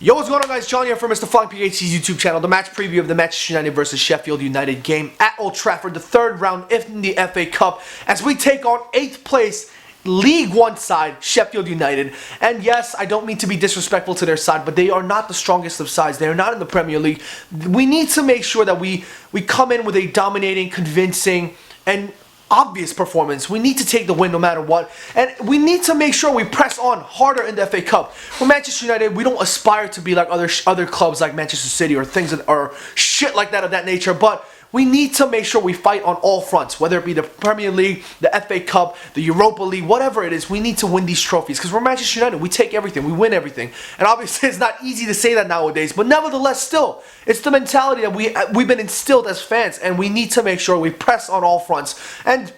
Yo, what's going on, guys? John here from Mr. Flying PHC's YouTube channel. The match preview of the Manchester United versus Sheffield United game at Old Trafford, the third round in the FA Cup, as we take on 8th place League One side, Sheffield United. And yes, I don't mean to be disrespectful to their side, but they are not the strongest of sides. They are not in the Premier League. We need to make sure that we come in with a dominating, convincing, and obvious performance. We need to take the win no matter what, and we need to make sure we press on harder in the FA Cup. For Manchester United, we don't aspire to be like other clubs like Manchester City or things that are shit like that of that nature, but we need to make sure we fight on all fronts, whether it be the Premier League, the FA Cup, the Europa League, whatever it is. We need to win these trophies because we're Manchester United. We take everything. We win everything. And obviously it's not easy to say that nowadays, but nevertheless still, it's the mentality that we've been instilled as fans, and we need to make sure we press on all fronts. And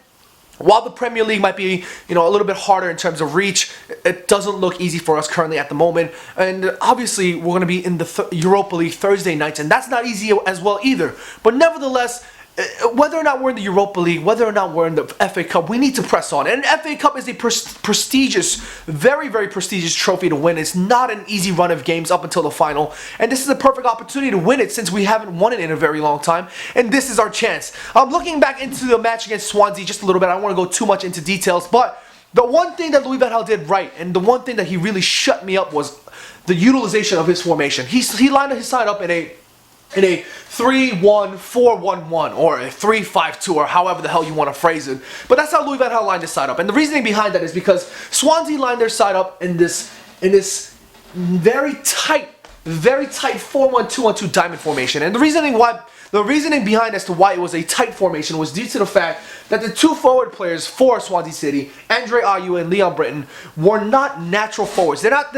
while the Premier League might be, a little bit harder in terms of reach, it doesn't look easy for us currently at the moment. And obviously, we're going to be in the Europa League Thursday nights, and that's not easy as well either. But nevertheless, whether or not we're in the Europa League, whether or not we're in the FA Cup, we need to press on. And FA Cup is a prestigious, very, very prestigious trophy to win. It's not an easy run of games up until the final. And this is a perfect opportunity to win it since we haven't won it in a very long time. And this is our chance. Looking back into the match against Swansea just a little bit, I don't want to go too much into details, but the one thing that Louis van Gaal did right, and the one thing that he really shut me up, was the utilization of his formation. He lined his side up in a 3-1-4-1-1 or a 3-5-2 or however the hell you want to phrase it. But that's how Louis van Gaal lined his side up. And the reasoning behind that is because Swansea lined their side up in this very tight 4-1-2-1-2 diamond formation. And the reasoning behind as to why it was a tight formation was due to the fact that the two forward players for Swansea City, Andre Ayew and Leon Britton, were not natural forwards. They're not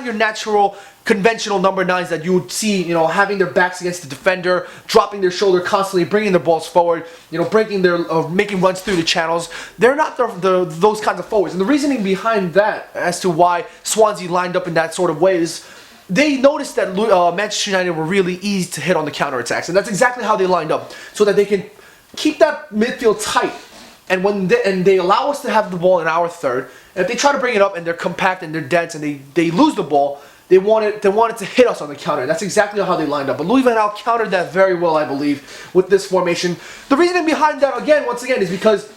your natural conventional number 9s that you would see, having their backs against the defender, dropping their shoulder constantly, bringing their balls forward, making runs through the channels. They're not those kinds of forwards. And the reasoning behind that as to why Swansea lined up in that sort of way is they noticed that Manchester United were really easy to hit on the counterattacks, and that's exactly how they lined up, so that they can keep that midfield tight. And they allow us to have the ball in our third, and if they try to bring it up and they're compact and they're dense and they lose the ball, they wanted to hit us on the counter. That's exactly how they lined up. But Louis van Gaal countered that very well, I believe, with this formation. The reasoning behind that, once again, is because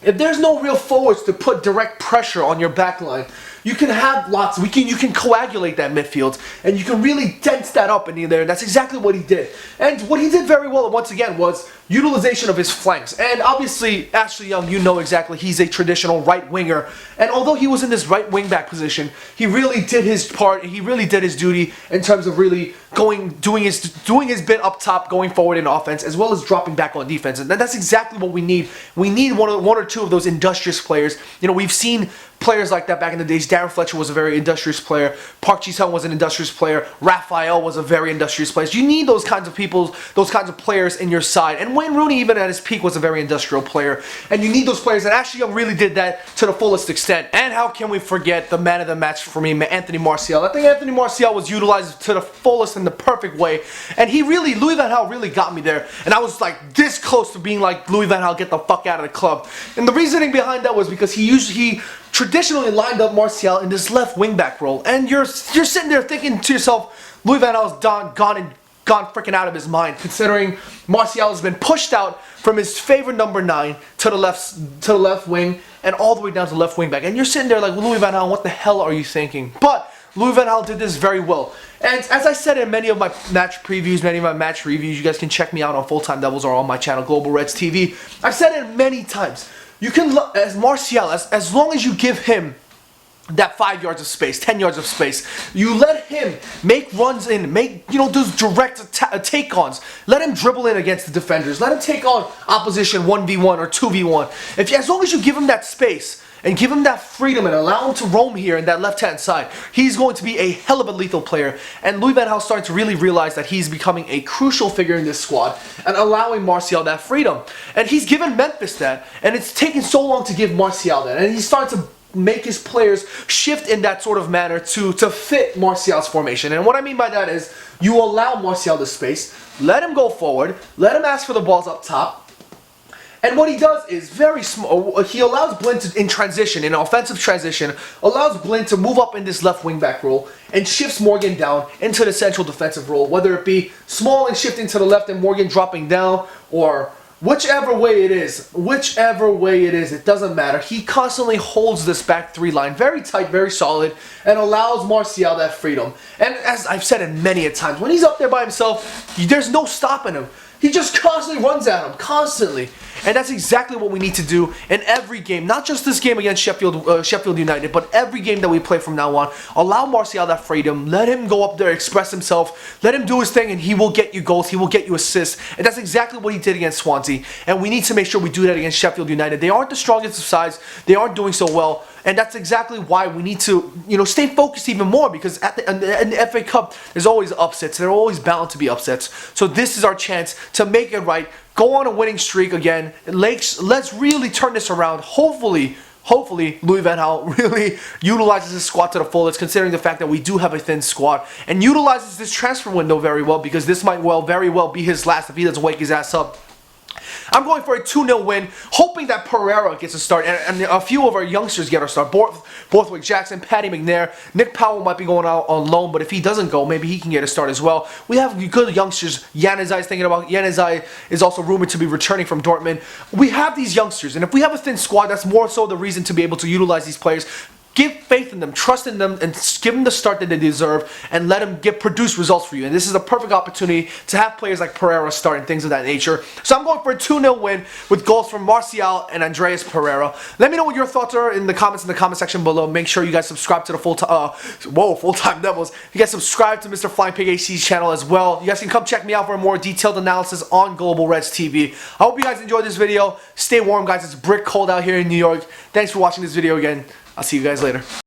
if there's no real forwards to put direct pressure on your back line, you can have lots. You can coagulate that midfield, and you can really dense that up in there. That's exactly what he did. And what he did very well, once again, was utilization of his flanks. And obviously, Ashley Young, exactly, he's a traditional right winger. And although he was in this right wing back position, he really did his part. He really did his duty in terms of really doing his bit up top, going forward in offense, as well as dropping back on defense. And that's exactly what we need. We need one or two of those industrious players. We've seen players like that back in the days. Darren Fletcher was a very industrious player. Park Ji-sung was an industrious player. Raphael was a very industrious player. You need those kinds of people, those kinds of players in your side. And Wayne Rooney, even at his peak, was a very industrial player. And you need those players, and Ashley Young really did that to the fullest extent. And how can we forget the man of the match for me, Anthony Martial? I think Anthony Martial was utilized to the fullest in the perfect way. And Louis van Gaal really got me there. And I was like this close to being like, Louis van Gaal, get the fuck out of the club. And the reasoning behind that was because he traditionally lined up Martial in this left wing-back role, and you're sitting there thinking to yourself, Louis van Gaal's gone freaking out of his mind, considering Martial has been pushed out from his favorite number 9 to the left wing and all the way down to left wing-back, and you're sitting there like, Louis van Gaal, what the hell are you thinking? But Louis van Gaal did this very well. And as I said in many of my match previews, many of my match reviews, you guys can check me out on Full Time Devils or on my channel, Global Reds TV. I've said it many times. You can, as Martial, as long as you give him that 5 yards of space, 10 yards of space, you let him make runs in, make, those direct take-ons. Let him dribble in against the defenders. Let him take on opposition 1v1 or 2v1. As long as you give him that space and give him that freedom and allow him to roam here in that left-hand side, he's going to be a hell of a lethal player. And Louis van Gaal starting to really realize that he's becoming a crucial figure in this squad and allowing Martial that freedom. And he's given Memphis that, and it's taken so long to give Martial that. And he's starting to make his players shift in that sort of manner to fit Martial's formation. And what I mean by that is you allow Martial the space, let him go forward, let him ask for the balls up top, And what he does is very small. He allows Blind to, in transition, in offensive transition, allows Blind to move up in this left wing back role and shifts Morgan down into the central defensive role, whether it be Smalling shifting to the left and Morgan dropping down, or whichever way it is, it doesn't matter. He constantly holds this back three line very tight, very solid, and allows Martial that freedom. And as I've said it many a times, when he's up there by himself, there's no stopping him. He just constantly runs at him, constantly. And that's exactly what we need to do in every game. Not just this game against Sheffield United, but every game that we play from now on. Allow Martial that freedom. Let him go up there, express himself. Let him do his thing, and he will get you goals. He will get you assists. And that's exactly what he did against Swansea. And we need to make sure we do that against Sheffield United. They aren't the strongest of sides. They aren't doing so well. And that's exactly why we need to, stay focused even more, because in the FA Cup, there's always upsets. There are always bound to be upsets. So this is our chance to make it right, go on a winning streak again. Let's really turn this around. Hopefully, Louis van Gaal really utilizes his squad to the fullest, considering the fact that we do have a thin squad, and utilizes this transfer window very well, because this might very well be his last if he doesn't wake his ass up. I'm going for a 2-0 win, hoping that Pereira gets a start, and a few of our youngsters get a start. Borthwick Jackson, Paddy McNair, Nick Powell might be going out on loan, but if he doesn't go, maybe he can get a start as well. We have good youngsters. Januzaj is also rumored to be returning from Dortmund. We have these youngsters, and if we have a thin squad, that's more so the reason to be able to utilize these players. Give faith in them, trust in them, and give them the start that they deserve, and let them produce results for you. And this is a perfect opportunity to have players like Pereira start and things of that nature. So I'm going for a 2-0 win with goals from Martial and Andreas Pereira. Let me know what your thoughts are in the comments section below. Make sure you guys subscribe to the Full-Time Devils. You guys subscribe to Mr. Flying Pig HC's channel as well. You guys can come check me out for a more detailed analysis on Global Reds TV. I hope you guys enjoyed this video. Stay warm, guys. It's brick cold out here in New York. Thanks for watching this video again. I'll see you guys later.